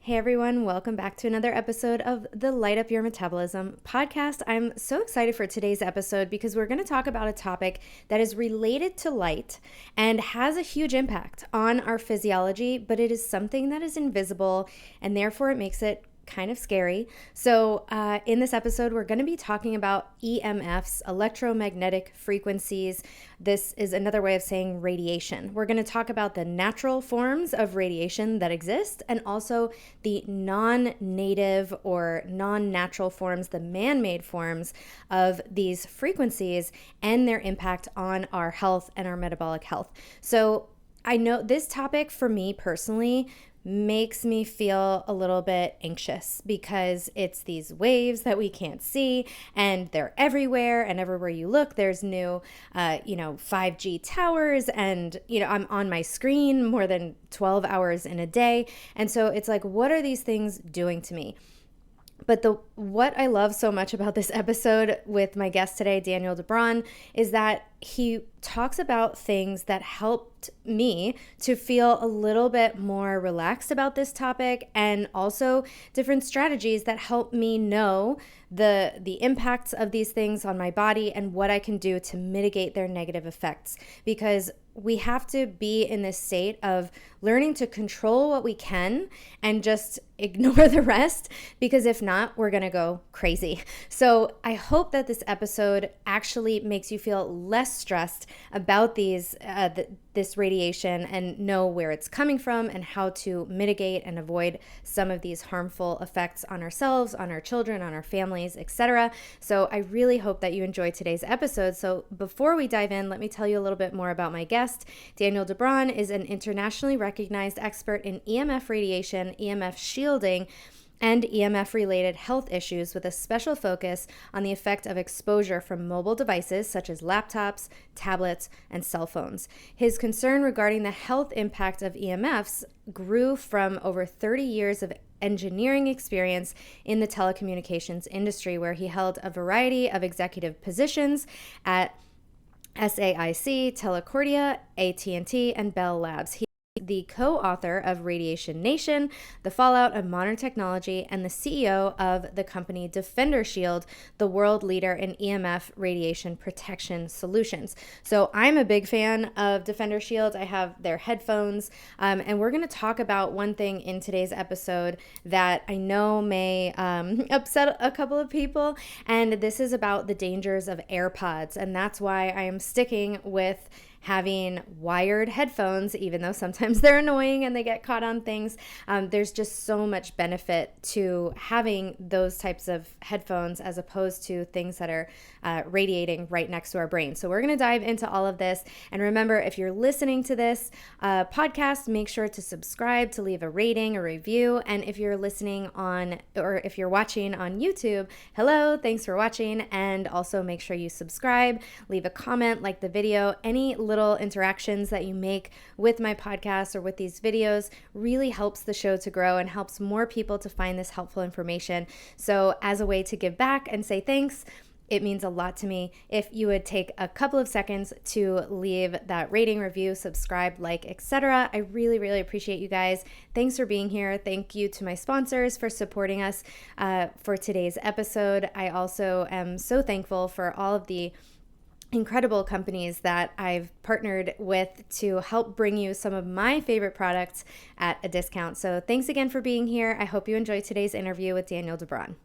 Hey everyone, welcome back to another episode of the Light Up Your Metabolism podcast. I'm so excited for today's episode because we're going to talk about a topic that is related to light and has a huge impact on our physiology, but it is something that is invisible and therefore it makes it kind of scary. So, in this episode, we're going to be talking about EMFs, electromagnetic frequencies. This is another way of saying radiation. We're going to talk about the natural forms of radiation that exist and also the non-native or non-natural forms, the man-made forms of these frequencies and their impact on our health and our metabolic health. So, I know this topic for me personally makes me feel a little bit anxious because it's these waves that we can't see and they're everywhere, and everywhere you look there's new 5G towers, and I'm on my screen more than 12 hours in a day, and so it's like, what are these things doing to me? But what I love so much about this episode with my guest today, Daniel DeBraun, is that he talks about things that helped me to feel a little bit more relaxed about this topic, and also different strategies that help me know the impacts of these things on my body and what I can do to mitigate their negative effects. Because we have to be in this state of learning to control what we can and just ignore the rest, because if not, we're going to go crazy. So I hope that this episode actually makes you feel less stressed about this radiation and know where it's coming from and how to mitigate and avoid some of these harmful effects on ourselves, on our children, on our families, etc. So I really hope that you enjoyed today's episode. So before we dive in, let me tell you a little bit more about my guest. Daniel DeBraun is an internationally recognized expert in EMF radiation, EMF shielding, and EMF-related health issues, with a special focus on the effect of exposure from mobile devices such as laptops, tablets, and cell phones. His concern regarding the health impact of EMFs grew from over 30 years of engineering experience in the telecommunications industry, where he held a variety of executive positions at SAIC, Telcordia, AT&T, and Bell Labs. The co-author of Radiation Nation, The Fallout of Modern Technology, and the CEO of the company DefenderShield, the world leader in EMF radiation protection solutions. So I'm a big fan of DefenderShield. I have their headphones, and we're going to talk about one thing in today's episode that I know may upset a couple of people, and this is about the dangers of AirPods, and that's why I am sticking with having wired headphones, even though sometimes they're annoying and they get caught on things. There's just so much benefit to having those types of headphones as opposed to things that are radiating right next to our brain. So we're going to dive into all of this. And remember, if you're listening to this podcast, make sure to subscribe, to leave a rating, a review. And if you're listening on, or if you're watching on YouTube, hello, thanks for watching. And also make sure you subscribe, leave a comment, like the video. Any little interactions that you make with my podcast or with these videos really helps the show to grow and helps more people to find this helpful information. So as a way to give back and say thanks, it means a lot to me if you would take a couple of seconds to leave that rating, review, subscribe, like, etc. I really, really appreciate you guys. Thanks for being here. Thank you to my sponsors for supporting us for today's episode. I also am so thankful for all of the incredible companies that I've partnered with to help bring you some of my favorite products at a discount. So thanks again for being here. I hope you enjoyed today's interview with Daniel DeBraun.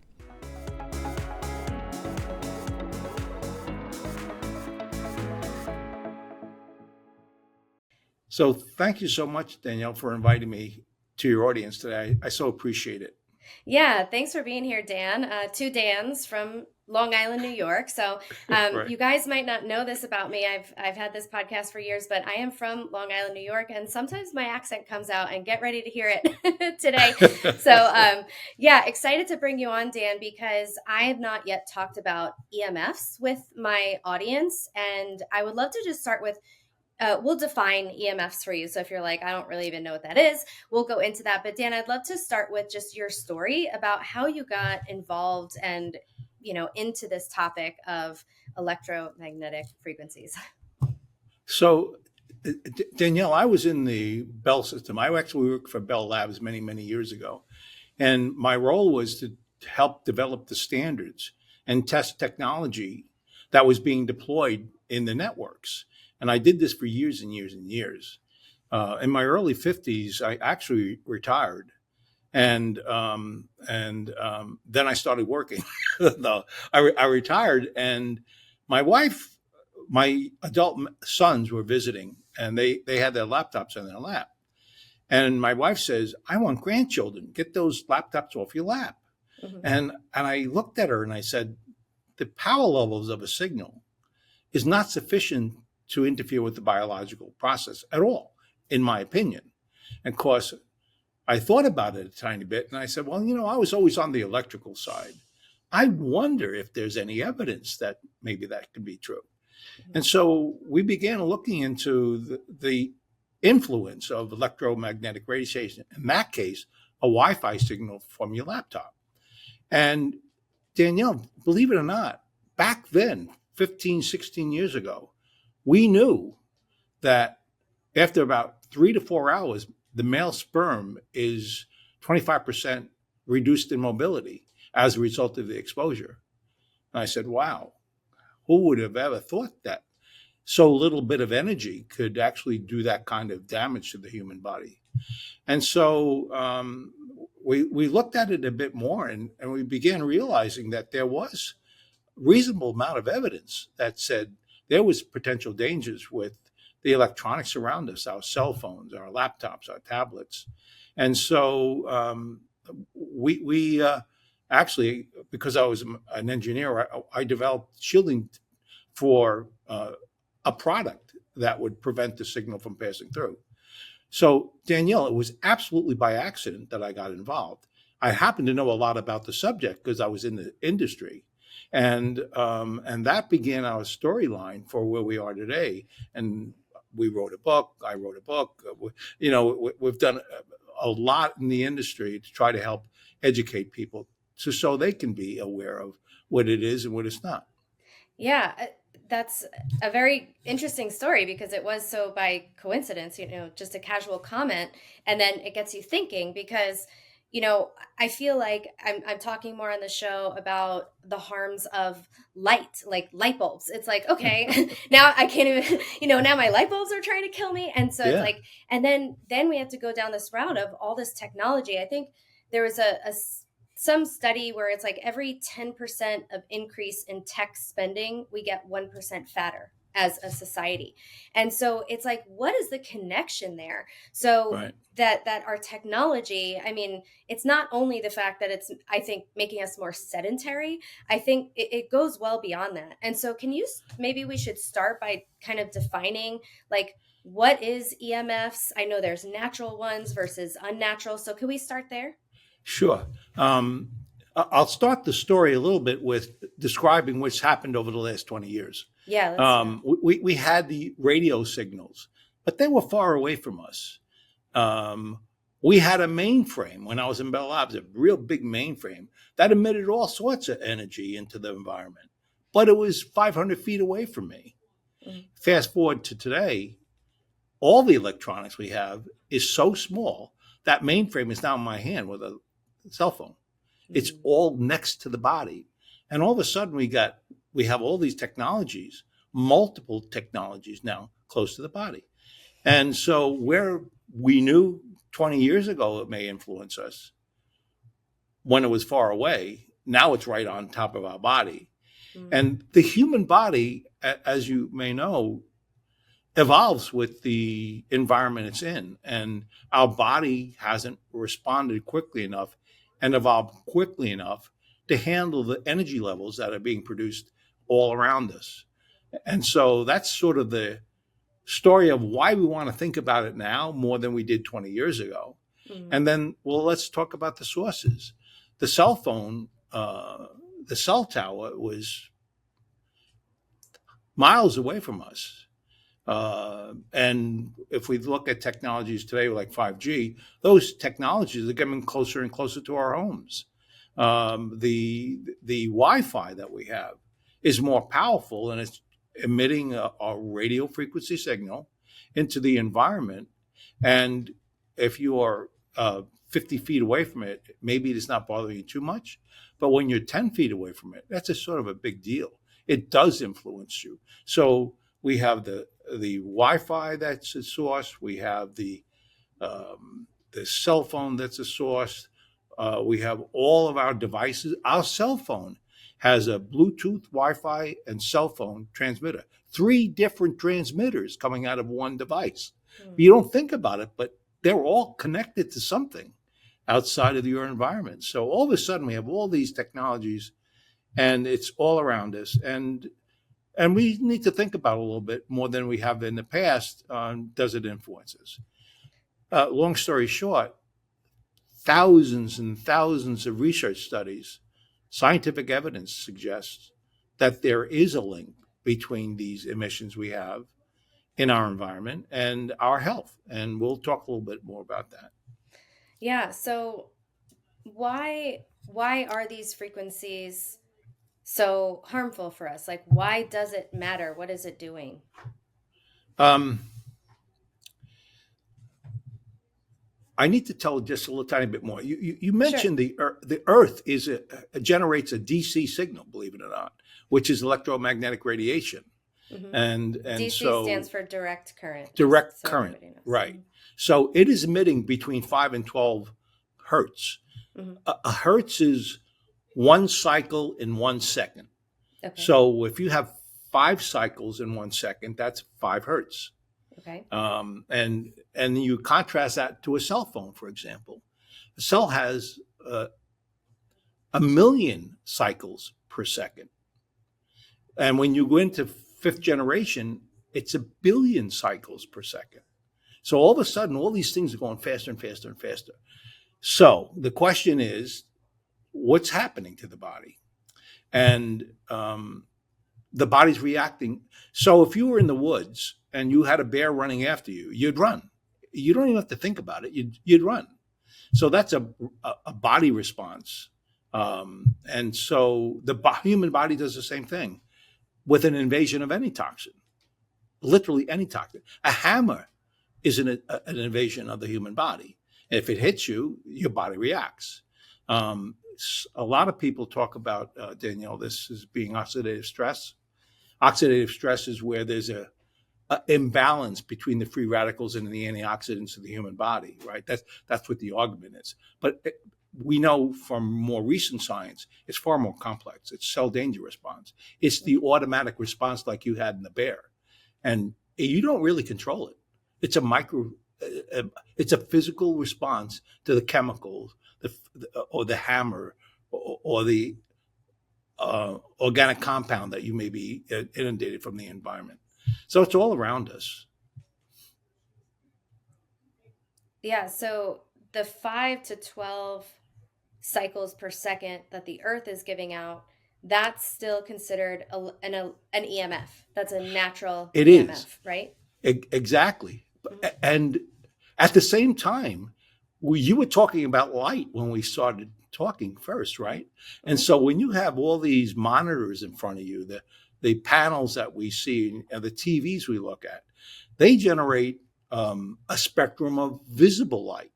So thank you so much, Danielle, for inviting me to your audience today. I so appreciate it. Yeah, thanks for being here, Dan. Two Dans from Long Island, New York. So Right. you guys might not know this about me. I've had this podcast for years, but I am from Long Island, New York, and sometimes my accent comes out, and get ready to hear it today. So yeah, excited to bring you on, Dan, because I have not yet talked about EMFs with my audience, and I would love to just start with we'll define EMFs for you. So if you're like, I don't really even know what that is, we'll go into that. But Dan, I'd love to start with just your story about how you got involved and, into this topic of electromagnetic frequencies. So, Danielle, I was in the Bell system. I actually worked for Bell Labs many, many years ago. And my role was to help develop the standards and test technology that was being deployed in the networks. And I did this for years and years and years. In my early 50s, I actually retired. And then I started working. No, I retired, and my wife, my adult sons were visiting, and they had their laptops in their lap. And my wife says, "I want grandchildren. Get those laptops off your lap." Mm-hmm. And I looked at her and I said, "The power levels of a signal is not sufficient to interfere with the biological process at all, in my opinion." And of course, I thought about it a tiny bit, and I said, "Well, I was always on the electrical side. I wonder if there's any evidence that maybe that could be true." Mm-hmm. And so we began looking into the influence of electromagnetic radiation, in that case, a Wi-Fi signal from your laptop. And Danielle, believe it or not, back then, 15, 16 years ago, we knew that after about 3 to 4 hours, the male sperm is 25% reduced in mobility as a result of the exposure. And I said, wow, who would have ever thought that so little bit of energy could actually do that kind of damage to the human body? And so we looked at it a bit more, and we began realizing that there was reasonable amount of evidence that said there was potential dangers with the electronics around us, our cell phones, our laptops, our tablets. And so we actually, because I was an engineer, I developed shielding for a product that would prevent the signal from passing through. So, Danielle, it was absolutely by accident that I got involved. I happen to know a lot about the subject because I was in the industry. And that began our storyline for where we are today. And we wrote a book. I wrote a book. We've done a lot in the industry to try to help educate people so they can be aware of what it is and what it's not. Yeah, that's a very interesting story because it was so by coincidence, just a casual comment. And then it gets you thinking because, I feel like I'm talking more on the show about the harms of light, like light bulbs. It's like, okay, now I can't even, now my light bulbs are trying to kill me. And so it's like, and then we have to go down this route of all this technology. I think there was some study where it's like every 10% of increase in tech spending, we get 1% fatter as a society. And so it's like, what is the connection there? So right. that our technology, I mean, it's not only the fact that it's, I think, making us more sedentary. I think it goes well beyond that. And so maybe we should start by kind of defining like, what is EMFs? I know there's natural ones versus unnatural. So can we start there? Sure. I'll start the story a little bit with describing what's happened over the last 20 years. Yeah. We had the radio signals, but they were far away from us. We had a mainframe when I was in Bell Labs, a real big mainframe that emitted all sorts of energy into the environment, but it was 500 feet away from me. Mm-hmm. Fast forward to today, all the electronics we have is so small that mainframe is now in my hand with a cell phone. Mm-hmm. It's all next to the body. And all of a sudden we have all these technologies, multiple technologies now close to the body. And so where we knew 20 years ago it may influence us when it was far away, now it's right on top of our body. Mm-hmm. And the human body, as you may know, evolves with the environment it's in. And our body hasn't responded quickly enough and evolved quickly enough to handle the energy levels that are being produced all around us. And so that's sort of the story of why we want to think about it now more than we did 20 years ago. Mm-hmm. And then, let's talk about the sources. The cell phone, the cell tower was miles away from us. And if we look at technologies today like 5G, those technologies are getting closer and closer to our homes. The Wi-Fi that we have is more powerful, and it's emitting a radio frequency signal into the environment. And if you are 50 feet away from it, maybe it's not bothering you too much. But when you're 10 feet away from it, that's a sort of a big deal. It does influence you. So we have the Wi-Fi that's a source. We have the cell phone that's a source. We have all of our devices. Our cell phone has a Bluetooth, Wi-Fi, and cell phone transmitter. 3 different transmitters coming out of one device. You don't think about it, but they're all connected to something outside of your environment. So all of a sudden we have all these technologies and it's all around us. And we need to think about it a little bit more than we have in the past. Does it influence us? Long story short, thousands and thousands of research studies, scientific evidence suggests that there is a link between these emissions we have in our environment and our health. And we'll talk a little bit more about that. Yeah. So why are these frequencies so harmful for us? Like, why does it matter? What is it doing? I need to tell just a little tiny bit more. You mentioned sure. The Earth generates a DC signal, believe it or not, which is electromagnetic radiation. Mm-hmm. And DC so stands for direct current. Direct current, right. Mm-hmm. So it is emitting between 5 and 12 hertz. Mm-hmm. A hertz is 1 cycle in 1 second. Okay. So if you have 5 cycles in 1 second, that's 5 hertz. Okay. And you contrast that to a cell phone, for example. A cell has 1 million cycles per second. And when you go into 5th generation, it's 1 billion cycles per second. So all of a sudden, all these things are going faster and faster and faster. So the question is, what's happening to the body? And the body's reacting. So if you were in the woods and you had a bear running after you, you'd run. You don't even have to think about it. You'd run. So that's a body response. And so the human body does the same thing with an invasion of any toxin, literally any toxin. A hammer is an invasion of the human body. If it hits you, your body reacts. A lot of people talk about, Danielle, this as being oxidative stress. Oxidative stress is where there's a imbalance between the free radicals and the antioxidants of the human body, right? That's what the argument is. But we know from more recent science, it's far more complex. It's cell danger response. It's the automatic response like you had in the bear. And you don't really control it. It's it's a physical response to the chemicals, or the hammer, or the organic compound that you may be inundated from the environment. So it's all around us. Yeah. So the 5 to 12 cycles per second that the Earth is giving out, that's still considered an EMF. That's a natural it EMF, is. Right? Exactly. Mm-hmm. And at the same time, you were talking about light when we started talking first, right? Mm-hmm. And so when you have all these monitors in front of you, the panels that we see and the TVs we look at, they generate a spectrum of visible light.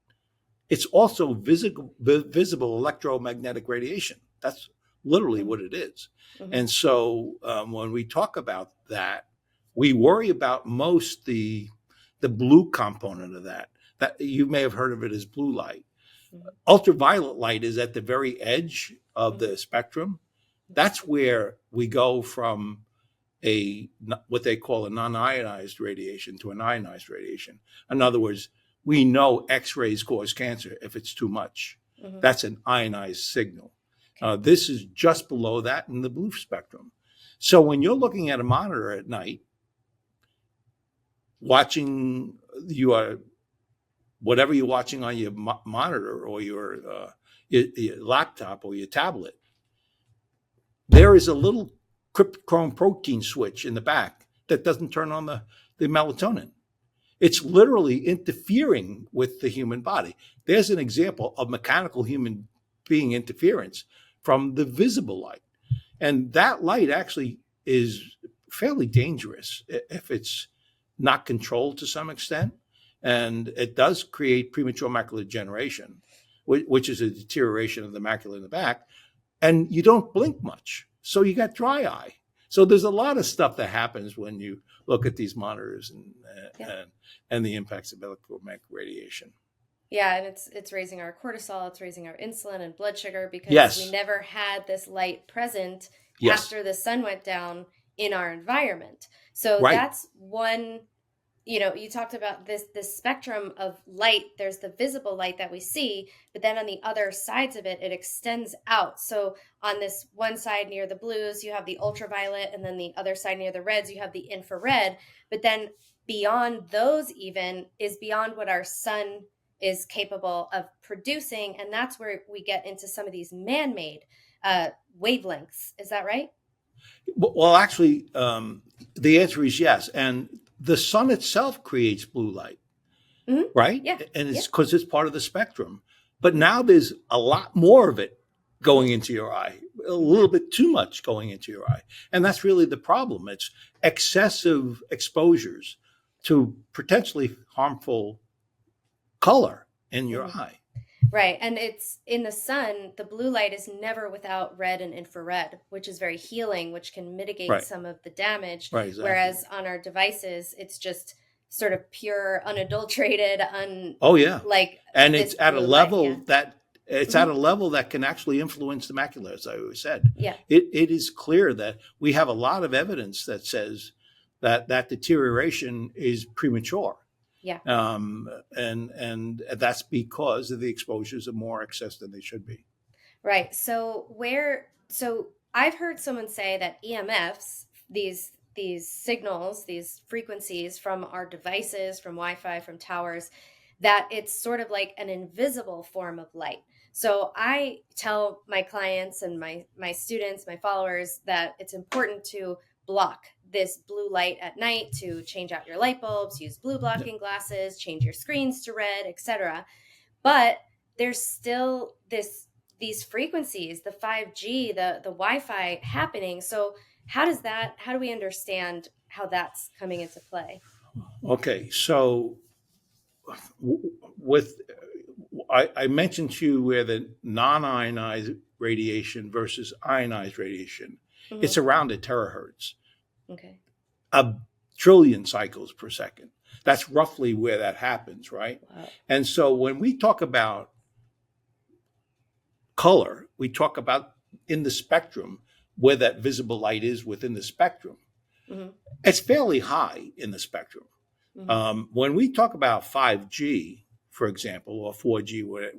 It's also visible electromagnetic radiation. That's literally what it is. Mm-hmm. And so when we talk about that, we worry about most the blue component of that you may have heard of it as blue light. Mm-hmm. Ultraviolet light is at the very edge of the spectrum. That's where we go from what they call a non-ionized radiation to an ionized radiation. In other words, we know X-rays cause cancer if it's too much. Mm-hmm. That's an ionized signal. Okay. This is just below that in the blue spectrum. So when you're looking at a monitor at night, watching whatever you're watching on your monitor or your laptop or your tablet, there is a little cryptochrome protein switch in the back that doesn't turn on the melatonin. It's literally interfering with the human body. There's an example of mechanical human being interference from the visible light. And that light actually is fairly dangerous if it's not controlled to some extent. And it does create premature macular degeneration. which is a deterioration of the macula in the back, and you don't blink much. So you got dry eye. So there's a lot of stuff that happens when you look at these monitors and the impacts of electromagnetic radiation. Yeah, and it's raising our cortisol, it's raising our insulin and blood sugar because Yes. we never had this light present Yes. after the sun went down in our environment. So Right. that's one, you talked about this spectrum of light. There's the visible light that we see, but then on the other sides of it, it extends out. So on this one side near the blues, you have the ultraviolet, and then the other side near the reds, you have the infrared. But then beyond those even is beyond what our sun is capable of producing. And that's where we get into some of these man-made wavelengths. Is that right? Well, actually, the answer is yes. And the sun itself creates blue light, right? Yeah. And it's because it's part of the spectrum. But now there's a lot more of it going into your eye, a little bit too much going into your eye. And that's really the problem. It's excessive exposures to potentially harmful color in your eye. Right. And it's in the sun, the blue light is never without red and infrared, which is very healing, which can mitigate some of the damage. Right, exactly. Whereas on our devices, it's just sort of pure, unadulterated, and it's at a level that at a level that can actually influence the macula, as I always said. Yeah. It is clear that we have a lot of evidence that says that deterioration is premature. Yeah. And that's because of the exposures are more excess than they should be. Right. So I've heard someone say that EMFs, these signals, these frequencies from our devices, from Wi-Fi, from towers, that it's sort of like an invisible form of light. So I tell my clients and my students, my followers, that it's important to block this blue light at night, to change out your light bulbs, use blue blocking glasses, change your screens to red, etc. But there's still these frequencies, the 5G, the Wi-Fi happening. So how do we understand how that's coming into play? Okay, so I mentioned to you where the non-ionized radiation versus ionized radiation, it's around a terahertz. Okay. A trillion cycles per second. That's roughly where that happens, right? Wow. And so when we talk about color, we talk about in the spectrum where that visible light is within the spectrum. It's fairly high in the spectrum. When we talk about 5G, for example, or 4G,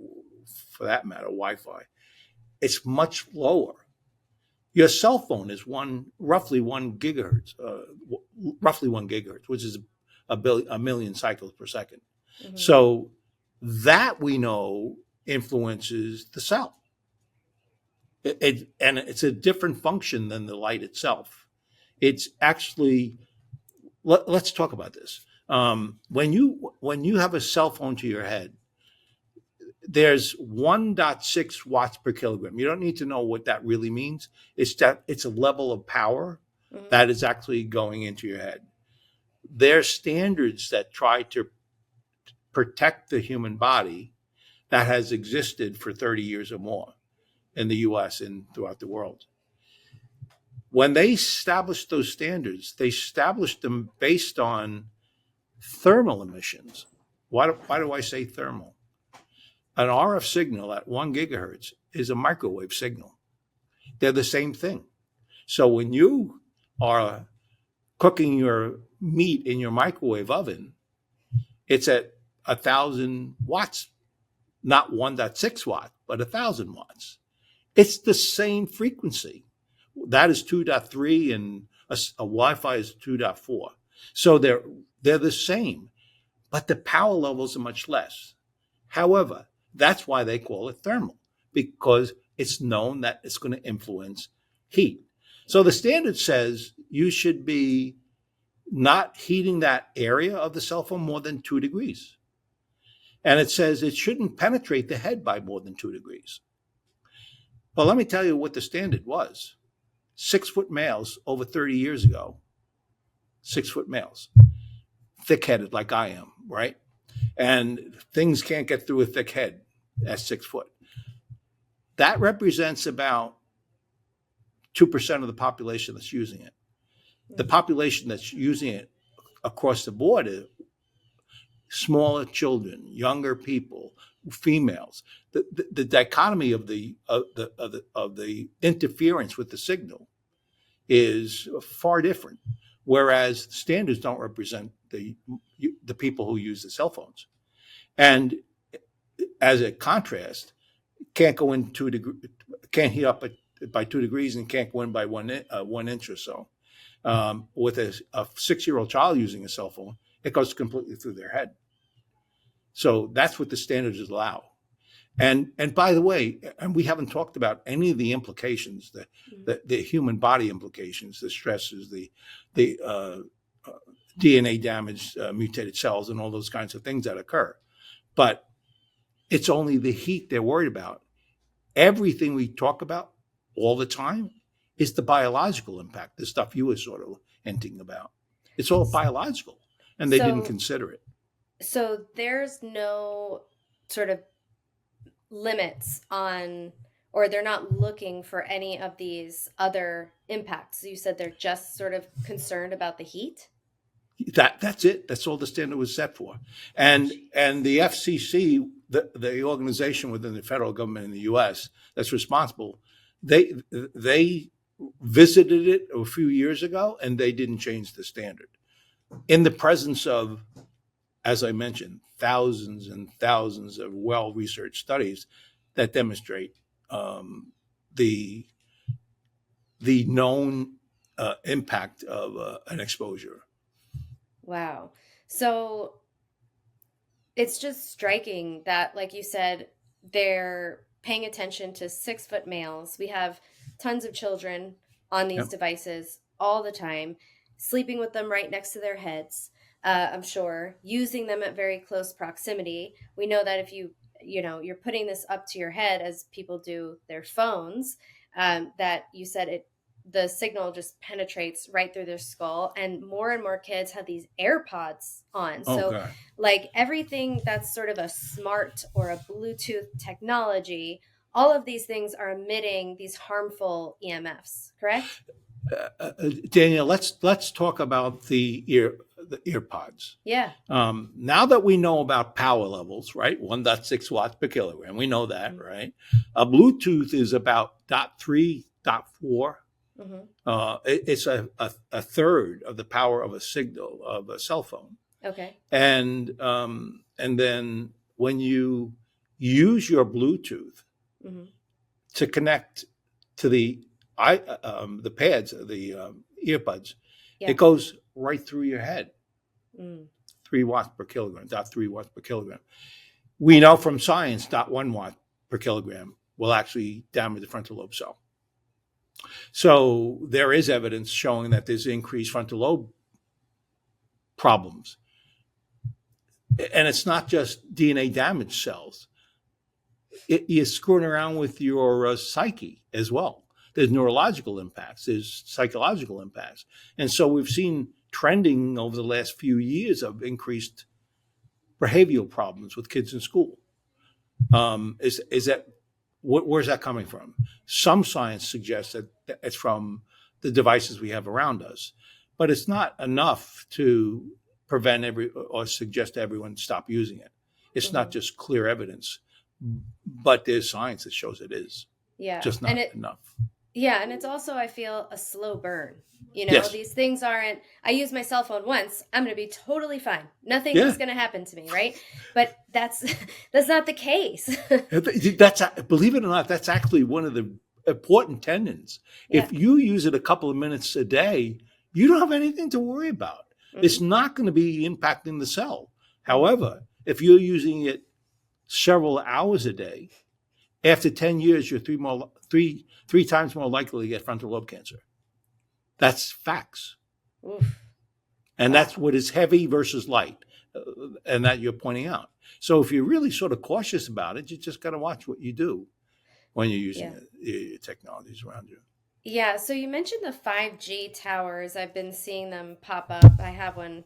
for that matter, Wi-Fi, it's much lower. Your cell phone is roughly 1 gigahertz, which is a million cycles per second. So that we know influences the cell. And it's a different function than the light itself. It's actually, let's talk about this. When you have a cell phone to your head, there's 1.6 watts per kilogram. You don't need to know what that really means. It's a level of power that is actually going into your head. There's standards that try to protect the human body that has existed for 30 years or more in the US and throughout the world. When they established those standards, they established them based on thermal emissions. Why do I say thermal? An RF signal at 1 gigahertz is a microwave signal. They're the same thing. So when you are cooking your meat in your microwave oven, it's at 1,000 watts, not 1.6 watt, but 1,000 watts. It's the same frequency. That is 2.3 and a Wi-Fi is 2.4. So they're the same, but the power levels are much less. However, that's why they call it thermal, because it's known that it's going to influence heat. So the standard says you should be not heating that area of the cell phone more than 2 degrees. And it says it shouldn't penetrate the head by more than 2 degrees. Well, let me tell you what the standard was. 6-foot males over 30 years ago, 6-foot males, thick-headed like I am, right? And things can't get through a thick head. at 6 foot. That represents about 2% of the population that's using it. The population that's using it across the board is smaller children, younger people, females. The dichotomy of the interference with the signal is far different. Whereas standards don't represent the people who use the cell phones. And as a contrast, can't go in 2 degrees, can't heat up by 2 degrees, and can't go in by 1 inch or so. With a 6-year-old child using a cell phone, it goes completely through their head. So that's what the standards allow. And by the way, and we haven't talked about any of the implications, the human body implications, the stresses, the DNA damage, mutated cells, and all those kinds of things that occur. But it's only the heat they're worried about. Everything we talk about all the time is the biological impact, the stuff you were sort of hinting about. It's all biological, and they didn't consider it. So there's no sort of limits on, or they're not looking for any of these other impacts. You said they're just sort of concerned about the heat? That's it. That's all the standard was set for. And the FCC, the organization within the federal government in the U.S. that's responsible, they visited it a few years ago, and they didn't change the standard. In the presence of, as I mentioned, thousands and thousands of well-researched studies that demonstrate the known impact of an exposure. Wow. So it's just striking that, like you said, they're paying attention to 6-foot males. We have tons of children on these devices all the time, sleeping with them right next to their heads. I'm sure, using them at very close proximity. We know that if you're putting this up to your head, as people do their phones, that you said the signal just penetrates right through their skull, and more kids have these AirPods on. So like everything that's sort of a smart or a Bluetooth technology, all of these things are emitting these harmful EMFs, correct? Daniel, let's talk about the earpods. Yeah. Now that we know about power levels, right? 1.6 watts per kilogram. We know that, right? A Bluetooth is about 0.3, 0.4. It's a third of the power of a signal of a cell phone. Okay. And then when you use your Bluetooth to connect to the pads, the earbuds, it goes right through your head. 3 watts per kilogram, 0.3 watts per kilogram. We know from science 0.1 watt per kilogram will actually damage the frontal lobe cell. So there is evidence showing that there's increased frontal lobe problems. And it's not just DNA damaged cells. You're screwing around with your psyche as well. There's neurological impacts, there's psychological impacts. And so we've seen trending over the last few years of increased behavioral problems with kids in school. Where's that coming from? Some science suggests that it's from the devices we have around us, but it's not enough to prevent or suggest to everyone stop using it. It's not just clear evidence, but there's science that shows it is. Yeah, just not enough. Yeah, and it's also, I feel, a slow burn. Yes. These things aren't, I use my cell phone once, I'm going to be totally fine. Nothing is going to happen to me, right? But that's not the case. Believe it or not, that's actually one of the important tendons. Yeah. If you use it a couple of minutes a day, you don't have anything to worry about. It's not going to be impacting the cell. However, if you're using it several hours a day, after 10 years, you're three times more likely to get frontal lobe cancer. That's facts. Oof. And that's what is heavy versus light, and that you're pointing out. So if you're really sort of cautious about it, you just got to watch what you do when you're using your technologies around you. Yeah, so you mentioned the 5G towers. I've been seeing them pop up. I have one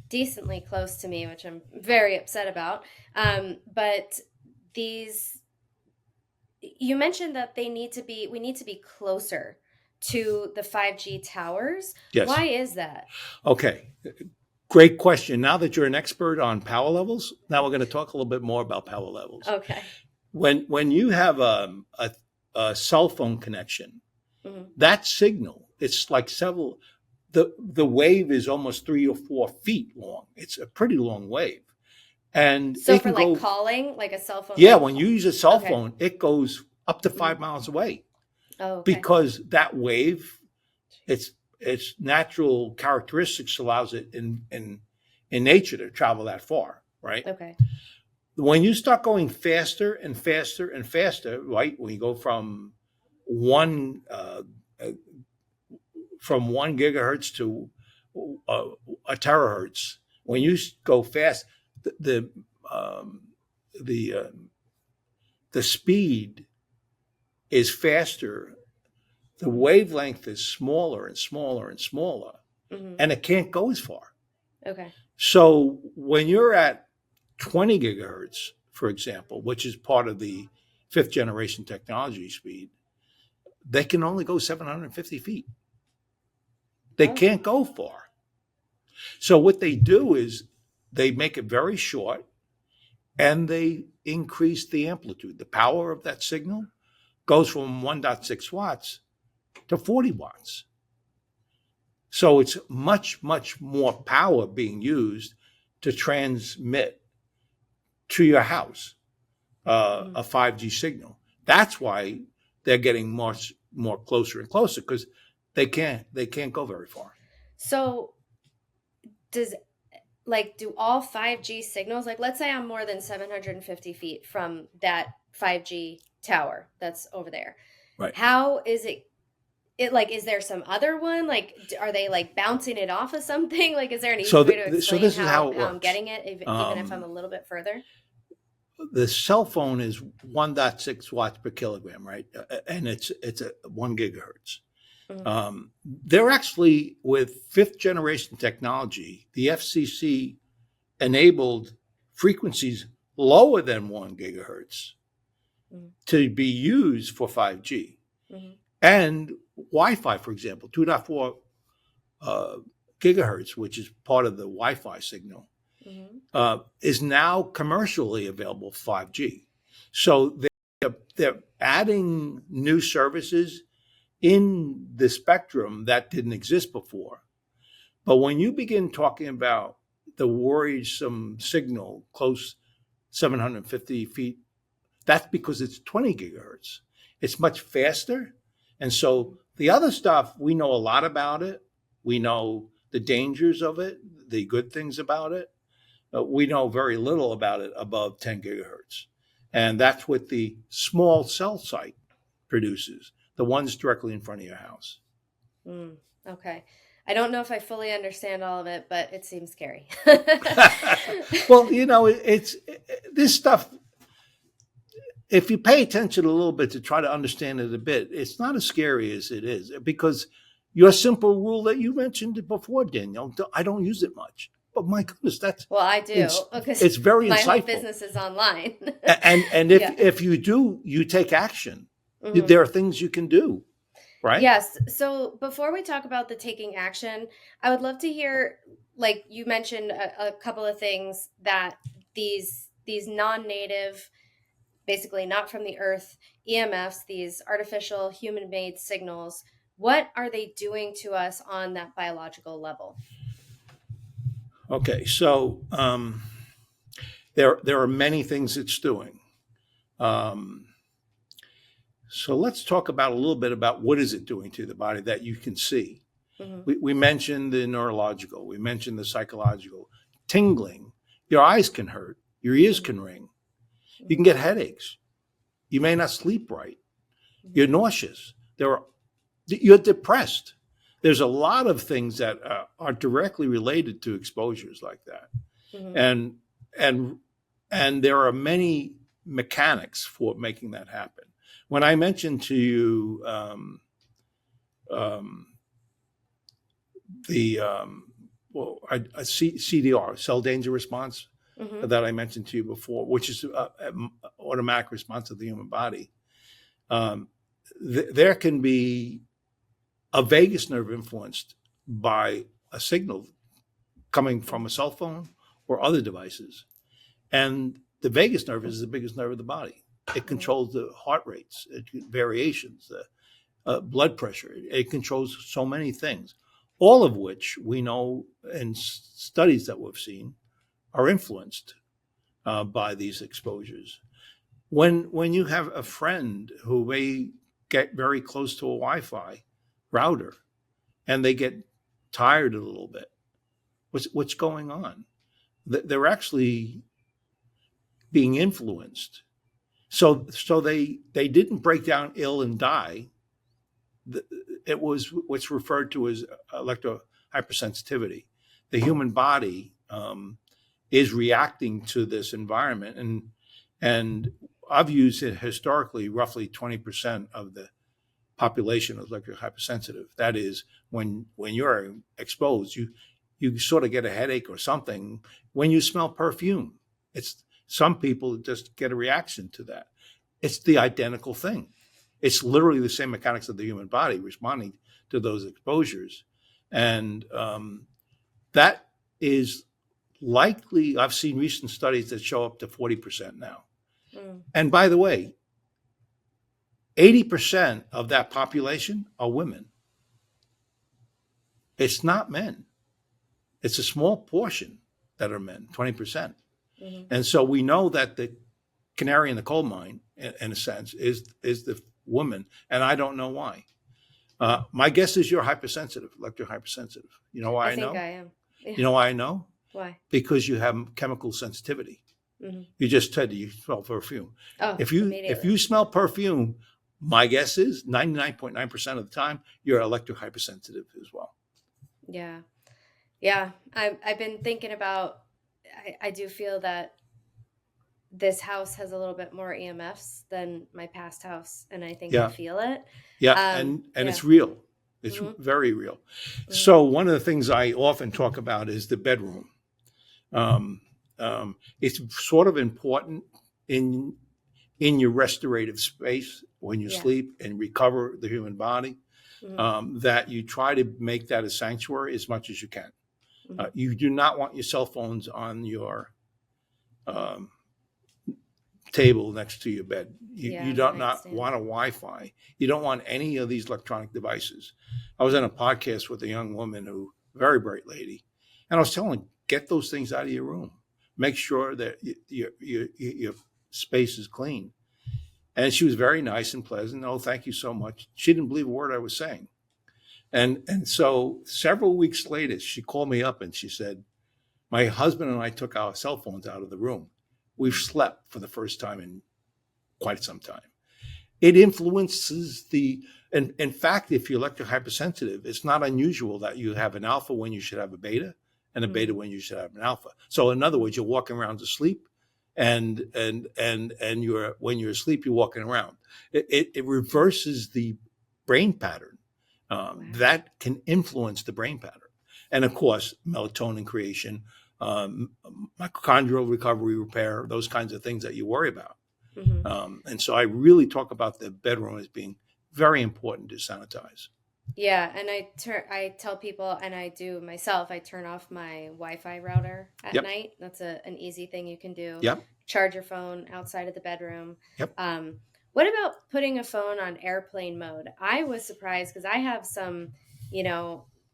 decently close to me, which I'm very upset about. But these you mentioned that we need to be closer to the 5G towers. Yes. Why is that? Okay. Great question. Now that you're an expert on power levels, now we're going to talk a little bit more about power levels. Okay. When you have a cell phone connection, Hmm. that signal, it's like the wave is almost 3 or 4 feet long. It's a pretty long wave. And So it for can like go, calling, like a cell phone, yeah, like when you use a cell okay. phone, it goes up to Hmm. 5 miles away Oh, okay. because that wave, its natural characteristics allows it in nature to travel that far, right? Okay. When you start going faster and faster and faster, right? When you go one uh, uh, from 1 gigahertz to a terahertz, when Hmm. you go fast, the the um, the, uh, the speed is faster. The Hmm. wavelength is smaller and smaller and smaller, Hmm. and it can't go as far. Okay. So when you're at 20 gigahertz, for example, which is part of the fifth generation technology speed, they can only go 750 feet. They Oh. can't go far. So what they do is they make it very short and they increase the amplitude. The power of that signal goes from 1.6 watts to 40 watts. So it's much, much more power being used to transmit to your house Hmm. a 5G signal. That's why they're getting more closer and closer because they can't go very far. So does do all 5G signals, like let's say I'm more than 750 feet from that 5G tower that's over there. Right. How is it like, is there some other one? Like, are they like bouncing it off of something? Like, is there an So easy way to so explain this is how it how I'm works. getting it, even if I'm Um, a little bit further? the cell phone is 1.6 watts per kilogram, right? And it's a 1 gigahertz. Hmm. They're actually with fifth generation technology. The FCC enabled frequencies lower than 1 gigahertz Hmm. to be used for 5G. Hmm. And Wi-Fi, for example, 2.4 uh, gigahertz, which is part of the Wi-Fi signal, Hmm. is now commercially available for 5G. So they're adding new services in the spectrum that didn't exist before. But when you begin talking about the worrisome signal close 750 feet, that's because it's 20 gigahertz. It's much faster. And so the other stuff, we know a lot about it. We know the dangers of it, the good things about it. We know very little about it above 10 gigahertz. And that's what the small cell site produces, the ones directly in front of your house. Mm, okay. I don't know if I fully understand all of it, but it seems scary. Well, it's this stuff. If you pay attention a little bit to try to understand it a bit, it's not as scary as it is because your simple rule that you mentioned before, Danielle, I don't use it much. But my goodness, Well, I do, it's because it's very my whole insightful. business is online. And if Yeah. if you do, you take action. Hmm. There are things you can do, right? Yes. So before we talk about the taking action, I would love to hear, like you mentioned a couple of things that these non-native, basically not from the earth EMFs, these artificial human-made signals, what are they doing to us on that biological level? Okay, so there are many things it's doing. Um, so let's talk about a little bit about what is it doing to the body that you can see. Hmm. We mentioned the neurological, we mentioned the psychological, tingling. Your eyes can hurt, your ears Hmm. can ring, you can Hmm. get headaches, you may not sleep right, you're nauseous. You're depressed. There's a lot of things that are directly related to exposures like that, Hmm. and and and there are many mechanics for making that happen. When I mentioned to you um, the CDR, cell danger response, Hmm. that I mentioned to you before, which is automatic response of the human body. there can be a vagus nerve influenced by a signal coming from a cell phone or other devices. And the vagus nerve is the biggest nerve of the body. It controls the heart rates, variations, the blood pressure. It controls so many things, all of which we know in studies that we've seen are influenced by these exposures. When you have a friend who may get very close to a Wi-Fi router and they get tired a little bit, what's going on? They're actually being influenced. So they didn't break down ill and die. It was what's referred to as electrohypersensitivity. The human body is reacting to this environment, and I've used it historically. Roughly 20% of the population is electrohypersensitive. That is, when you're exposed, you sort of get a headache or something. When you smell perfume, it's some people just get a reaction to that. It's the identical thing. It's literally the same mechanics of the human body responding to those exposures. And that is likely, I've seen recent studies that show up to 40% now. And by the way, 80% of that population are women. It's not men. It's a small portion that are men, 20%. And so we know that the canary in the coal mine, in a sense, is the woman, and I don't know why. My guess is you're hypersensitive, electrohypersensitive. You know why I know? I think I am. Yeah. You know why I know? Why? Because you have chemical sensitivity. You just said you smell perfume. Oh, if you smell perfume, my guess is 99.9% of the time you're electrohypersensitive as well. Yeah. I've been thinking about. I do feel that this house has a little bit more EMFs than my past house, and I think I feel it. And it's real. It's very real. So one of the things I often talk about is the bedroom. It's sort of important in your restorative space when you sleep and recover the human body, that you try to make that a sanctuary as much as you can. You do not want your cell phones on your table next to your bed. You don't not want a Wi-Fi. You don't want any of these electronic devices. I was on a podcast with a young woman very bright lady, and I was telling her, get those things out of your room. Make sure that your space is clean. And she was very nice and pleasant. Oh, thank you so much. She didn't believe a word I was saying. And so several weeks later, she called me up and she said, my husband and I took our cell phones out of the room. We've slept for the first time in quite some time. It influences and in fact, if you're electrohypersensitive, it's not unusual that you have an alpha when you should have a beta and a beta when you should have an alpha. So in other words, you're walking around to sleep and when you're asleep, you're walking around. It reverses the brain pattern. That can influence the brain pattern. And of course, melatonin creation, mitochondrial recovery, repair, those kinds of things that you worry about. And so I really talk about the bedroom as being very important to sanitize. Yeah, and I tell people, and I do myself, I turn off my Wi-Fi router at night. That's an easy thing you can do. Charge your phone outside of the bedroom. What about putting a phone on airplane mode? I was surprised because I have some,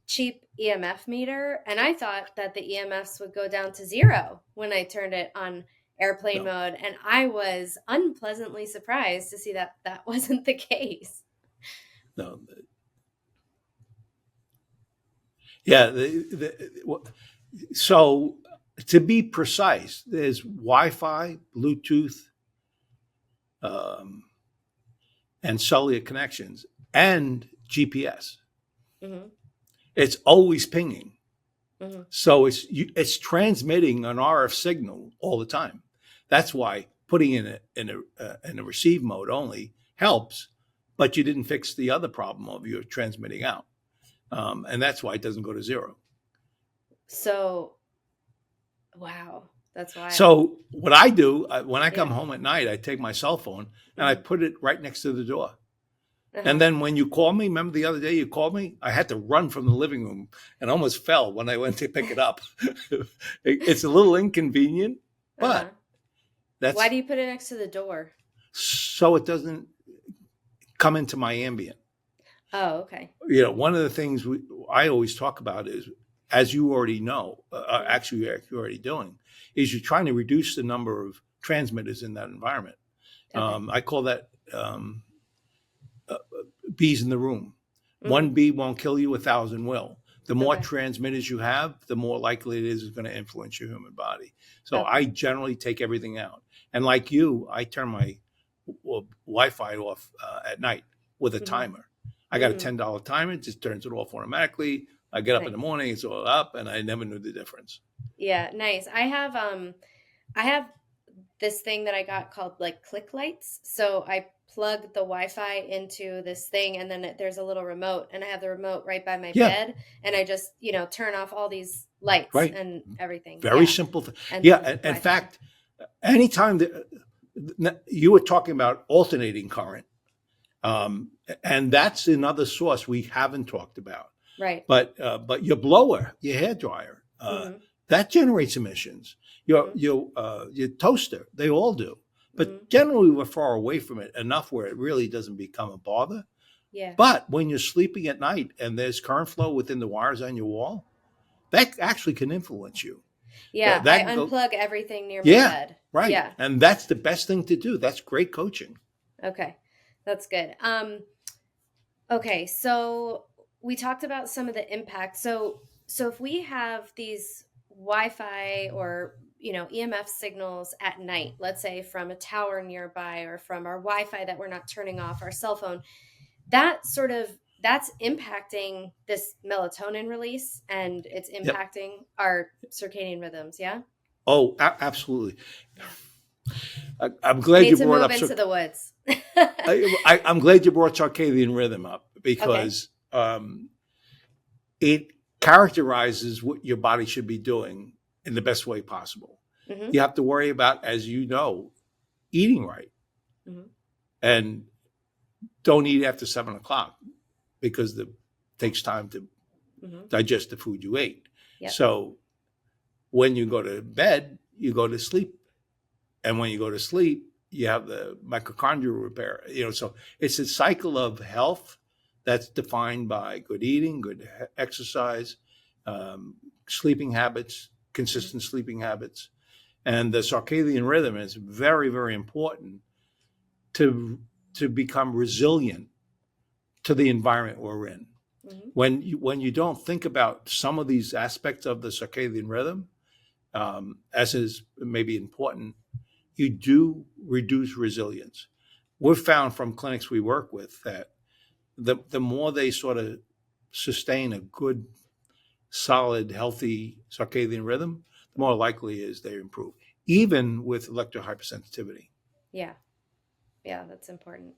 cheap EMF meter, and I thought that the EMFs would go down to 0 when I turned it on airplane mode, and I was unpleasantly surprised to see that wasn't the case. No. Yeah. So to be precise, there's Wi-Fi, Bluetooth, and cellular connections, and GPS. It's always pinging. So it's transmitting an RF signal all the time. That's why putting in a receive mode only helps, but you didn't fix the other problem of you're transmitting out. And that's why it doesn't go to 0. So, wow. That's wild. So what I do when I come Yeah. home at night, I take my cell phone and I Mm-hmm. put it right next to the door. And Uh-huh. then when you call me, remember the other day you called me? I had to run from the living room and almost fell when I went to pick it up. It's a little inconvenient, Uh-huh. but Why that's do you put it next to the door? so it doesn't come into my ambient. Oh, okay. One of the things I always talk about is, as you already know, Mm-hmm. actually you're already doing, is you're trying to reduce the number of transmitters in that environment. Okay. I call that uh, bees in the room. Mm-hmm. One bee won't kill you, 1,000 will. The more Okay. transmitters you have, the more likely it is it's going to influence your human body. So I Okay. generally take everything out. And like you, I turn my Wi-Fi off at night with a Mm-hmm. timer. I got a Mm-hmm. $10 timer, it just turns it off automatically. I get up in the Nice. morning, it's all up, and I never knew the difference. Yeah, nice. I have this thing that I got called like click lights. So I plug the Wi-Fi into this thing, and then there's a little remote, and I have the remote right by my Yeah, bed, and I just, turn off all these lights right. and everything. Very Yeah. simple. And Yeah, then in Wi-Fi. fact, anytime that you were talking about alternating current, um, and that's another source we haven't talked about. Right. But your blower, your hair dryer, Mm-hmm. that generates emissions. Mm-hmm. Your toaster, they all do. Mm-hmm. But generally, we're far away from it enough where it really doesn't become a bother. Yeah. But when you're sleeping at night and there's current flow within the wires on your wall, that actually can influence you. Yeah. That I can go, unplug everything near my yeah, bed. right. Yeah. And that's the best thing to do. That's great coaching. Okay. That's good. Okay, so we talked about some of the impact. So if we have these Wi-Fi or EMF signals at night, let's say from a tower nearby or from our Wi-Fi that we're not turning off, our cell phone, that's impacting this melatonin release and it's Yep. impacting our circadian rhythms. Yeah. Oh, absolutely. Yeah. I'm I glad need you to brought move up. into the woods. I'm glad you brought circadian rhythm up Okay. because it characterizes what your body should be doing in the best way possible. Mm-hmm. You have to worry about, as you know, eating right, Mm-hmm. and don't eat after 7 o'clock because it takes time to Mm-hmm. digest the food you ate. Yep. So when you go to bed, you go to sleep, and when you go to sleep, you have the mitochondrial repair. So it's a cycle of health that's defined by good eating, good exercise, um, sleeping habits, Mm-hmm. consistent sleeping habits, and the circadian rhythm is very, very important to to become resilient to the environment we're in. Mm-hmm. When you don't think about some of these aspects of the circadian rhythm, as is maybe important, you do reduce resilience. We've found from clinics we work with that the more they sort of sustain a good, solid, healthy circadian rhythm, the more likely is they improve, even with electrohypersensitivity. Yeah. Yeah, that's important.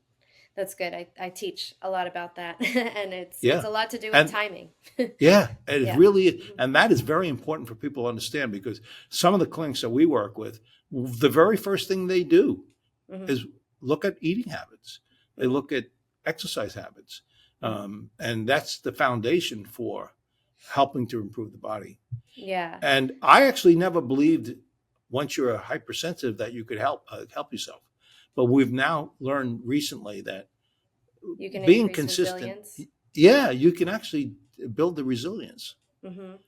That's good. I teach a lot about that, and it's Yeah, a lot to do with and timing. yeah, it Yeah. really, Mhm. and that is very important for people to understand because some of the clinics that we work with, the very first thing they do Mhm. is look at eating habits. They Mhm. look at exercise habits, Mhm. and that's the foundation for helping to improve the body. Yeah. And I actually never believed once you're a hypersensitive that you could help yourself, but we've now learned recently that You can being increase consistent, resilience. yeah, you can actually build the resilience, Mhm.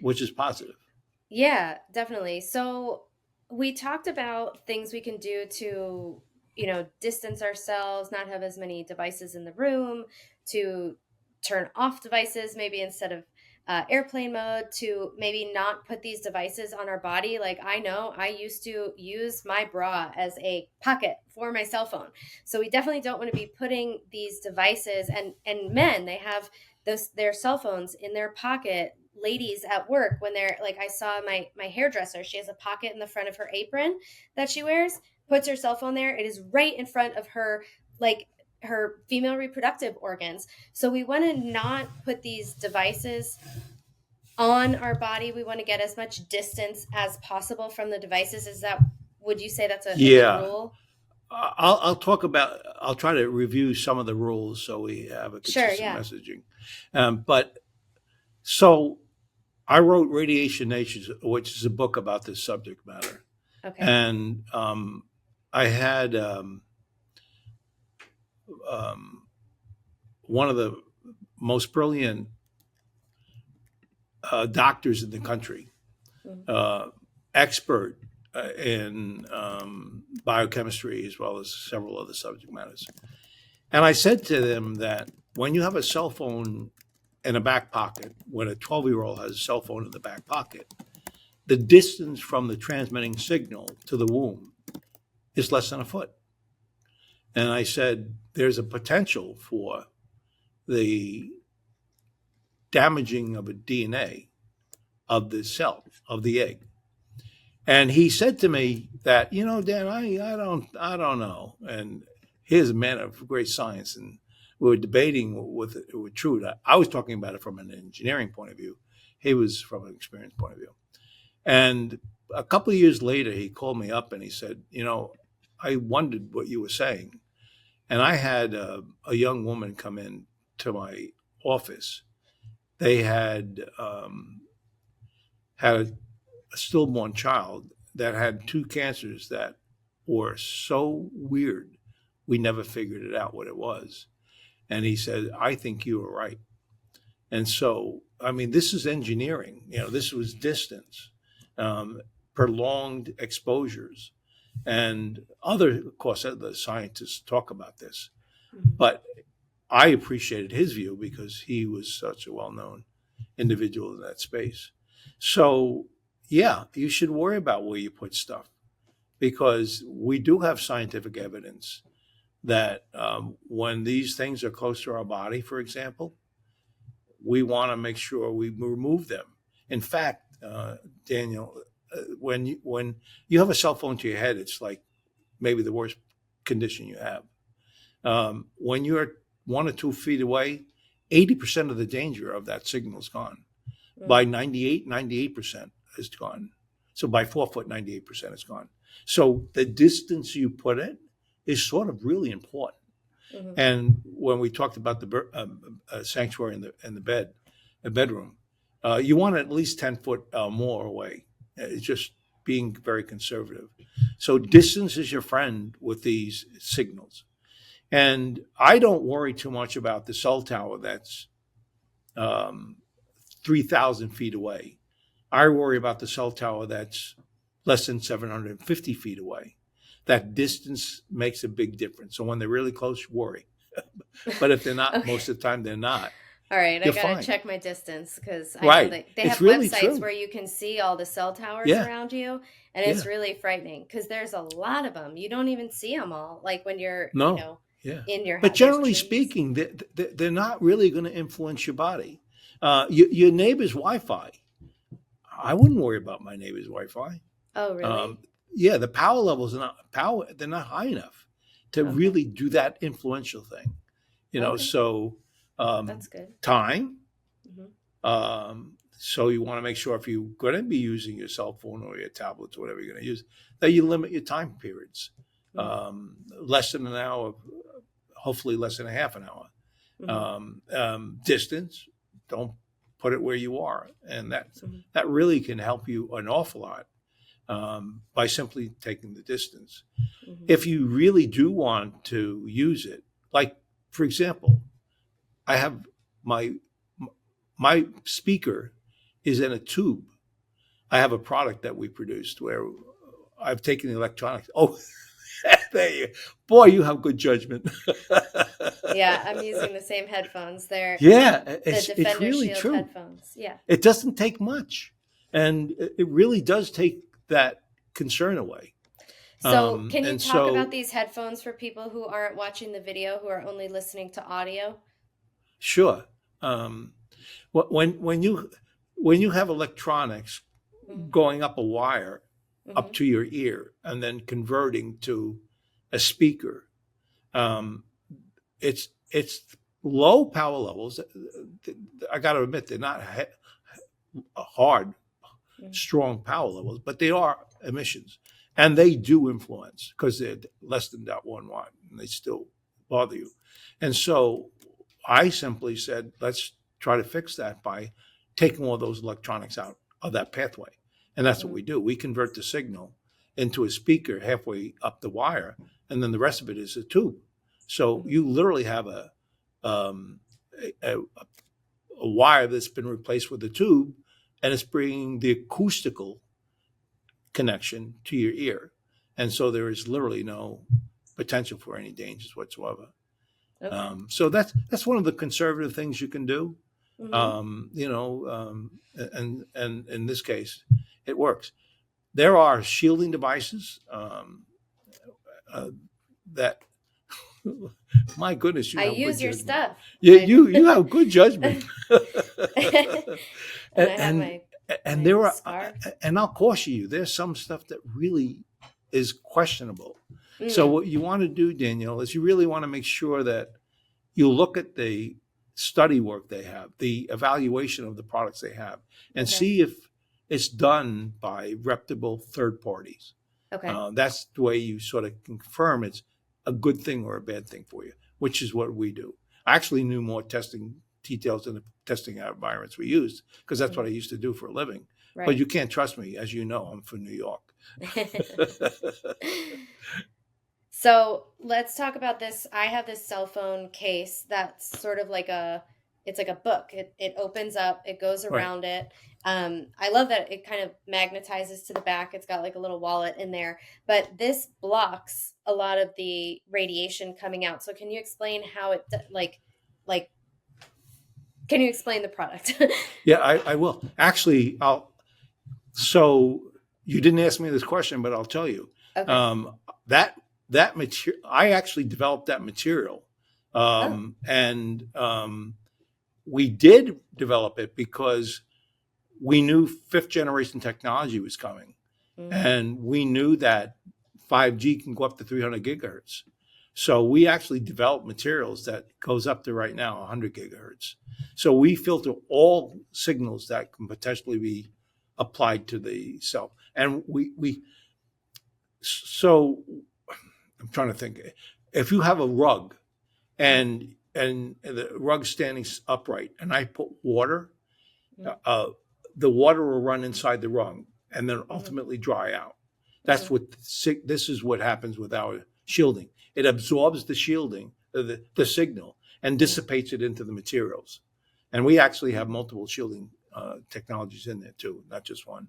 which is positive. Yeah, definitely. So we talked about things we can do to, distance ourselves, not have as many devices in the room, to turn off devices, maybe instead of airplane mode, to maybe not put these devices on our body. Like I know I used to use my bra as a pocket for my cell phone. So we definitely don't want to be putting these devices and men, they have their cell phones in their pocket. Ladies at work, when they're like, I saw my hairdresser, she has a pocket in the front of her apron that she wears, puts her cell phone there. It is right in front of her, like her female reproductive organs. So we want to not put these devices on our body. We want to get as much distance as possible from the devices. Would you say that's a good Yeah. rule? I'll try to review some of the rules so we have a Sure, consistent yeah. messaging. But so I wrote Radiation Nations, which is a book about this subject matter. Okay. And I had one of the most brilliant doctors in the country, Mm. expert in biochemistry as well as several other subject matters. And I said to them that when you have a cell phone in a back pocket, when a 12-year-old has a cell phone in the back pocket, the distance from the transmitting signal to the womb is less than a foot. And I said, there's a potential for the damaging of a DNA of the cell, of the egg. And he said to me that, Dan, I don't know. And here's a man of great science, and we were debating with Trude. I was talking about it from an engineering point of view. He was from an experience point of view. And a couple of years later, he called me up and he said, I wondered what you were saying. And I had a young woman come in to my office. They had had a stillborn child that had two cancers that were so weird, we never figured it out what it was. And he said, I think you were right. And so, I mean, this is engineering. This was distance, prolonged exposures. And of course, other scientists talk about this. But I appreciated his view because he was such a well-known individual in that space. So, yeah, you should worry about where you put stuff because we do have scientific evidence that when these things are close to our body, for example, we want to make sure we remove them. In fact, Daniel, when you have a cell phone to your head, it's like maybe the worst condition you have. When you're 1 or 2 feet away, 80% of the danger of that signal is gone. By 98% is gone. So by 4 foot, 98% is gone. So the distance you put it is sort of really important. Mm-hmm. And when we talked about the sanctuary in the bedroom, you want at least 10 foot more away. It's just being very conservative. So distance is your friend with these signals. And I don't worry too much about the cell tower that's 3,000 feet away. I worry about the cell tower that's less than 750 feet away. That distance makes a big difference. So when they're really close, worry. But if they're not, okay. Most of the time they're not. All right, I got to check my distance because I know they have really websites where you can see all the cell towers around you, and it's really frightening because there's a lot of them. You don't even see them all, like when you're, in your house. But generally speaking, they're not really going to influence your body. Your neighbor's Wi-Fi, I wouldn't worry about my neighbor's Wi-Fi. Oh, really? Yeah, the power levels are they're not high enough to really do that influential thing. So that's good. Time. Mm-hmm. So you want to make sure if you're going to be using your cell phone or your tablets or whatever you're going to use, that you limit your time periods. Mm-hmm. Less than an hour, hopefully less than a half an hour. Mm-hmm. Distance, don't put it where you are. And that really can help you an awful lot by simply taking the distance. Mm-hmm. If you really do want to use it, like, for example, I have my speaker is in a tube. I have a product that we produced where I've taken the electronics. Oh, there you go. Boy, you have good judgment. Yeah, I'm using the same headphones. They're it's really DefenderShield true. headphones. Yeah. It doesn't take much. And it really does take that concern away. So can you talk about these headphones for people who aren't watching the video, who are only listening to audio? Sure. When you have electronics going up a wire up to your ear and then converting to a speaker, it's low power levels. I got to admit, they're not hard, strong power levels, but they are emissions. And they do influence because they're less than 0.1 watt and they still bother you. And so I simply said, let's try to fix that by taking all those electronics out of that pathway. And that's what we do. We convert the signal into a speaker halfway up the wire, and then the rest of it is a tube. So you literally have a wire that's been replaced with a tube, and it's bringing the acoustical connection to your ear. And so there is literally no potential for any dangers whatsoever. Okay. So that's one of the conservative things you can do. And in this case, it works. There are shielding devices that, my goodness, I use your stuff. Yeah, you have good judgment. and there are, and I'll caution you, there's some stuff that really is questionable. So what you want to do, Danielle, is you really want to make sure that you look at the study work they have, the evaluation of the products they have, and see if it's done by reputable third parties. Okay. That's the way you sort of confirm it's a good thing or a bad thing for you, which is what we do. I actually knew more testing details than the testing environments we used, because that's what I used to do for a living. Right. But you can't trust me. As you know, I'm from New York. So let's talk about this. I have this cell phone case that's sort of like it's like a book. It opens up, it goes around it. I love that it kind of magnetizes to the back. It's got like a little wallet in there, but this blocks a lot of the radiation coming out. So can you explain how it can you explain the product? Yeah, I will. Actually, so you didn't ask me this question, but I'll tell you. Okay. That material, I actually developed that material. And we did develop it because we knew fifth generation technology was coming. And we knew that 5G can go up to 300 gigahertz. So we actually developed materials that goes up to right now 100 gigahertz. So we filter all signals that can potentially be applied to the cell. And so I'm trying to think. If you have a rug and the rug standing upright, and I put water, the water will run inside the rug and then ultimately dry out. That's this is what happens with our shielding. It absorbs the shielding, the signal, and dissipates it into the materials. And we actually have multiple shielding technologies in there too, not just one.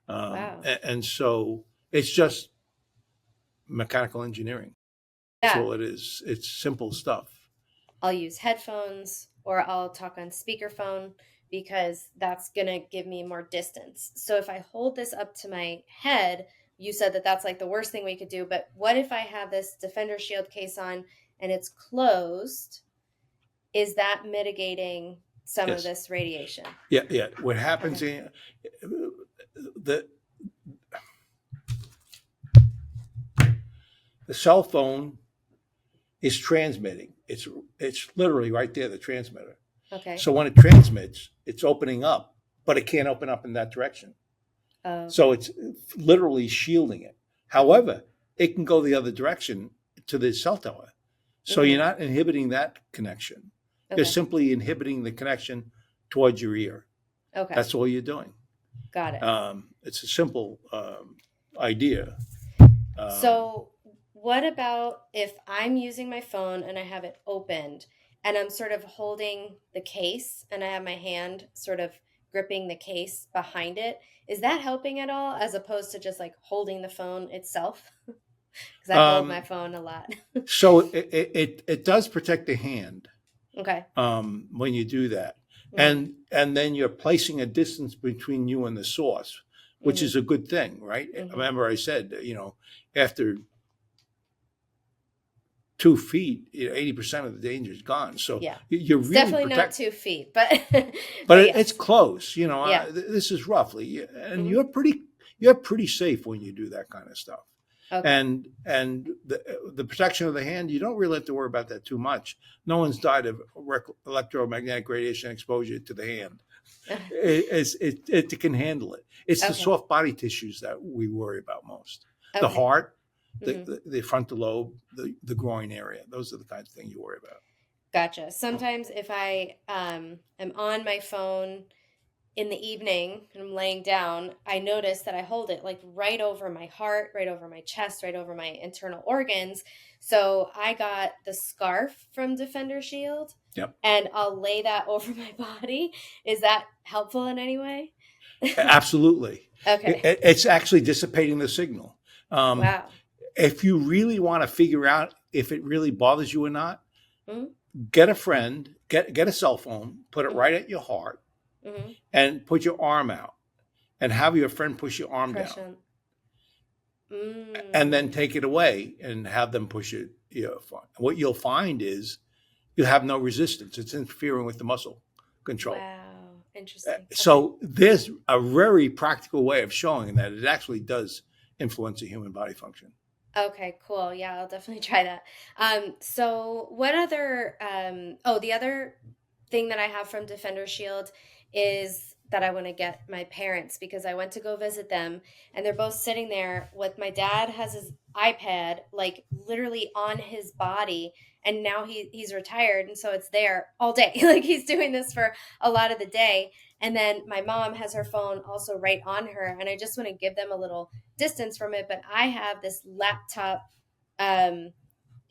Wow. And so it's just mechanical engineering. That's all it is. It's simple stuff. I'll use headphones or I'll talk on speakerphone because that's going to give me more distance. So if I hold this up to my head, you said that that's like the worst thing we could do. But what if I have this DefenderShield case on and it's closed? Is that mitigating some of this radiation? Yeah. What happens the cell phone is transmitting. It's literally right there, the transmitter. Okay. So when it transmits, it's opening up, but it can't open up in that direction. Okay. So it's literally shielding it. However, it can go the other direction to the cell tower. So you're not inhibiting that connection. Okay. You're simply inhibiting the connection towards your ear. Okay. That's all you're doing. Got it. It's a simple idea. So what about if I'm using my phone and I have it opened and I'm sort of holding the case and I have my hand sort of gripping the case behind it? Is that helping at all as opposed to just like holding the phone itself? Because I hold my phone a lot. So it does protect the hand. Okay. When you do that. Mm-hmm. And then you're placing a distance between you and the source, which is a good thing, right? Mm-hmm. Remember I said, after 2 feet, 80% of the danger is gone. So you're really definitely not 2 feet, but it's close. This is roughly, and you're pretty safe when you do that kind of stuff. Okay. And the protection of the hand, you don't really have to worry about that too much. No one's died of electromagnetic radiation exposure to the hand. It can handle it. It's the Okay. soft body tissues that we worry about most. The Okay. heart, Hmm. the frontal lobe, the groin area. Those are the kinds of things you worry about. Gotcha. Sometimes if I am on my phone in the evening and I'm laying down, I notice that I hold it like right over my heart, right over my chest, right over my internal organs. So I got the scarf from Defender Shield Yep. and I'll lay that over my body. Is that helpful in any way? Absolutely. Okay. It's actually dissipating the signal. Um, Wow. if you really want to figure out if it really bothers you or not, Hmm. get a friend, get a cell phone, put it Hmm. right at your heart, Hmm. and put your arm out, and have your friend push your arm down, Pressure. and then Mm. take it away and have them push it. What you'll find is you have no resistance. It's interfering with the muscle control. Wow. Interesting. Okay. So there's a very practical way of showing that it actually does influence the human body function. Okay, cool. Yeah, I'll definitely try that. So what other the other thing that I have from Defender Shield is that I want to get my parents because I went to go visit them and they're both sitting there with my dad has his iPad like literally on his body and now he's retired and so it's there all day. Like he's doing this for a lot of the day. And then my mom has her phone also right on her and I just want to give them a little distance from it, but I have this laptop. Um,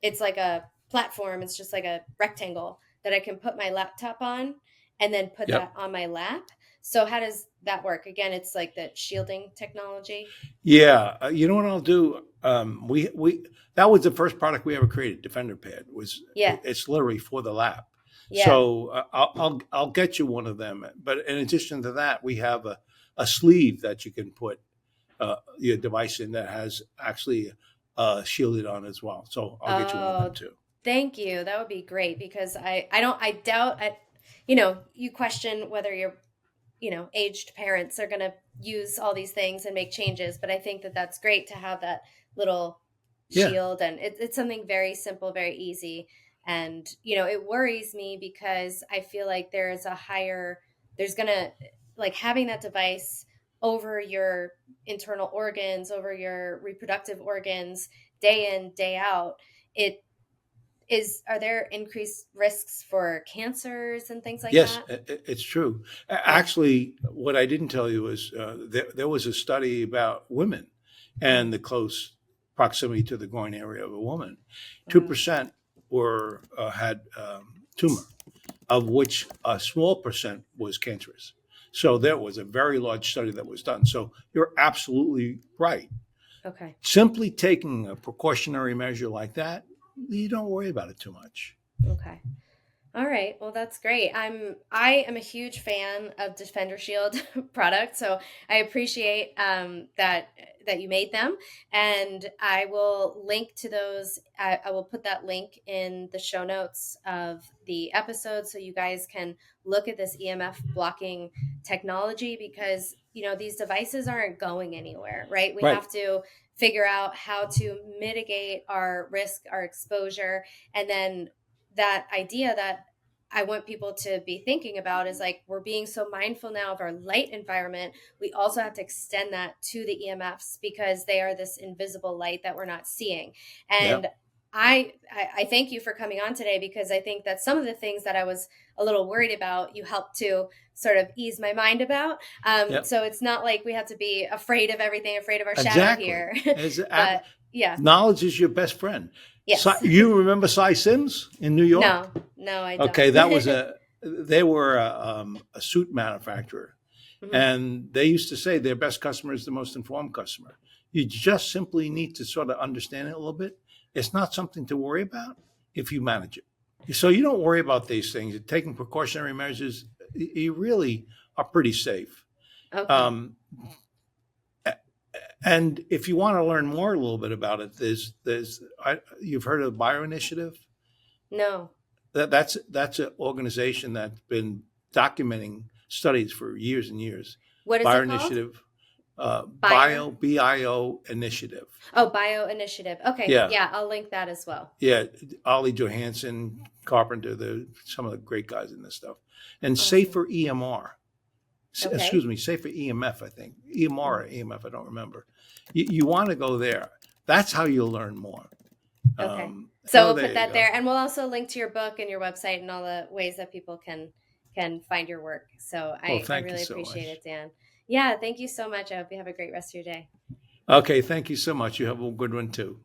it's like a platform. It's just like a rectangle that I can put my laptop on and then put Yep. that on my lap. So how does that work? Again, it's like the shielding technology. Yeah. You know what I'll do? We that was the first product we ever created. Defender Pad Yeah, it's literally for the lab. yeah. So I'll get you one of them. But in addition to that, we have a sleeve that you can put your device in that has actually shielded on as well. So I'll get you one of them Oh, too. thank you. That would be great because I doubt you question whether your aged parents are going to use all these things and make changes. But I think that that's great to have that little Yeah. shield. And it's something very simple, very easy. And, it worries me because I feel like there's going to, like having that device over your internal organs, over your reproductive organs, day in, day out. Are there increased risks for cancers and things like Yes, that? it's true. Yeah. Actually, what I didn't tell you is there was a study about women Hmm. and the close proximity to the groin area of a woman. Wow. 2% were had tumor, of which a small percent was cancerous. So there was a very large study that was done. So you're absolutely right. Okay. Simply taking a precautionary measure like that, you don't worry about it too much. Okay. All right. Well, that's great. I am a huge fan of Defender Shield product, so I appreciate that you made them, and I will link to those. I will put that link in the show notes of the episode, so you guys can look at this EMF blocking technology because these devices aren't going anywhere, right? We Right. have to figure out how to mitigate our risk, our exposure, and then that idea that I want people to be thinking about is like we're being so mindful now of our light environment. We also have to extend that to the EMFs because they are this invisible light that we're not seeing. Yeah. And I thank you for coming on today because I think that some of the things that I was a little worried about, you helped to sort of ease my mind about. Yeah. So it's not like we have to be afraid of everything, afraid of our shadow Exactly. here. As But yeah, knowledge is your best friend. yes. You remember Cy Sims in New York? No, no, I don't. Okay, they were a suit manufacturer, Mhm. and they used to say their best customer is the most informed customer. You just simply need to sort of understand it a little bit. It's not something to worry about if you manage it. So you don't worry about these things. You're taking precautionary measures. You really are pretty safe. Okay. Um, and if you want to learn more a little bit about it, you've heard of the Bio Initiative. No. That's an organization that's been documenting studies for years and years. What is Bio it called? Initiative, Bio. BIO Initiative. Oh, Bio Initiative. Okay. Yeah, Yeah, I'll link that as well. yeah. Ollie Johansson, Carpenter, some of the great guys in this stuff, and Awesome. Safer EMR. Okay. Excuse me, safer EMF, I think. EMR or EMF, I don't remember. You want to go there. That's how you'll learn more. Okay. So So we'll there put you that go. there, and we'll also link to your book and your website and all the ways that people can find your work. So Well, I thank you really so appreciate much. it, Dan. Yeah, thank you so much. I hope you have a great rest of your day. Okay, thank you so much. You have a good one too.